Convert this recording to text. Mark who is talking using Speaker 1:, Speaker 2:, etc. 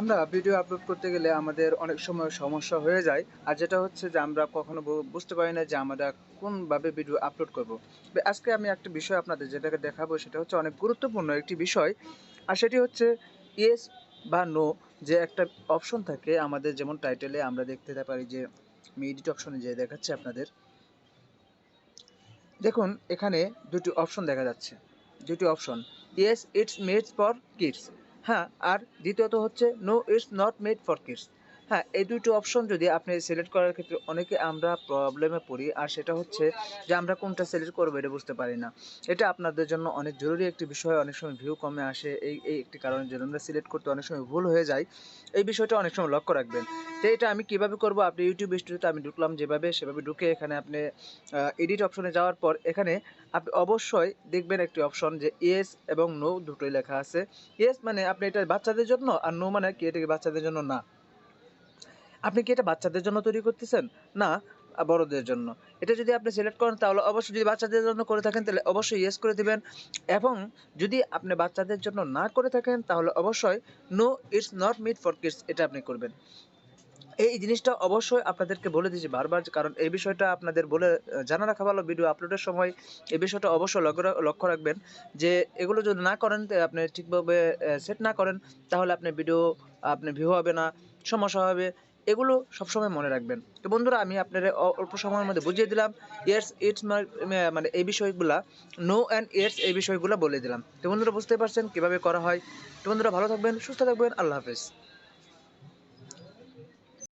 Speaker 1: আমরা video upload করতে গেলে আমাদের অনেক সময় সমস্যা হয়ে যায়। আর যেটা হচ্ছে যে আমরা কখনো বুঝতে পারি না যে আমরা কোনভাবে ভিডিও আপলোড করব। আজকে আমি একটা বিষয় আপনাদের যেটাকে দেখাবো সেটা হচ্ছে অনেক গুরুত্বপূর্ণ একটি বিষয়। আর সেটি হচ্ছে ইয়েস বা নো যে একটা অপশন থাকে আমাদের, যেমন টাইটেলে আমরা দেখতে পারি যে আমি এডিট অপশনে যে দেখাচ্ছি আপনাদের। দেখুন এখানে দুটি অপশন দেখা যাচ্ছে। দুটি option, yes it's made for kids, হ্যাঁ, আর দ্বিতীয়ত হচ্ছে no it's not made for kids. হ্যাঁ, এই দুটো অপশন যদি আপনি সিলেক্ট করার ক্ষেত্রে অনেকে আমরা প্রবলেমে পড়ি, আর সেটা হচ্ছে যে আমরা কোনটা সিলেক্ট করবো এটা বুঝতে পারি না। এটা আপনাদের জন্য অনেক জরুরি একটি বিষয়। অনেক সময় ভিউ কমে আসে এই একটি কারণের জন্য আমরা সিলেক্ট করতে অনেক সময় ভুল হয়ে যায়। এই বিষয়টা অনেক সময় লক্ষ্য রাখবেন। তো এটা আমি কিভাবে করব, আপনি ইউটিউব স্টুডিওতে আমি ঢুকলাম যেভাবে সেভাবে ঢুকে এখানে আপনি এডিট অপশনে যাওয়ার পর এখানে আপনি অবশ্যই দেখবেন একটি অপশন যে ইয়েস এবং নো দুটোই লেখা আছে। ইয়েস মানে আপনি এটা বাচ্চাদের জন্য, আর নো মানে কি এটা কি বাচ্চাদের জন্য না। আপনি কি এটা বাচ্চাদের জন্য তৈরি করতেছেন? না, বড়দের জন্য। এটা যদি আপনি সিলেক্ট করেন তাহলে অবশ্যই, যদি বাচ্চাদের জন্য করে থাকেন তাহলে অবশ্যই ইয়েস করে দিবেন, এবং যদি আপনি বাচ্চাদের জন্য না করে থাকেন তাহলে অবশ্যই no it's not made for kids এটা আপনি করবেন। এই জিনিসটা অবশ্যই আপনাদেরকে বলে দিয়েছি বারবার, কারণ এই বিষয়টা আপনাদের বলে জানা রাখা ভালো ভিডিও আপলোডের সময়। এই বিষয়টা অবশ্যই লক্ষ্য রাখবেন যে এগুলো যদি না করেন, আপনি ঠিকভাবে সেট না করেন, তাহলে আপনার ভিডিও আপনার ভিউ হবে না, সমস্যা হবে। এগুলো সবসময় মনে রাখবেন। তো বন্ধুরা, আমি আপনাদের অল্প সময়ের মধ্যে বুঝিয়ে দিলাম ইয়েস ইটস মানে এই বিষয়গুলা, নো অ্যান্ড ইয়েস এই বিষয়গুলো বলে দিলাম। তো বন্ধুরা বুঝতে পারছেন কীভাবে করা হয়। তো বন্ধুরা ভালো থাকবেন, সুস্থ থাকবেন, আল্লাহ হাফেজ।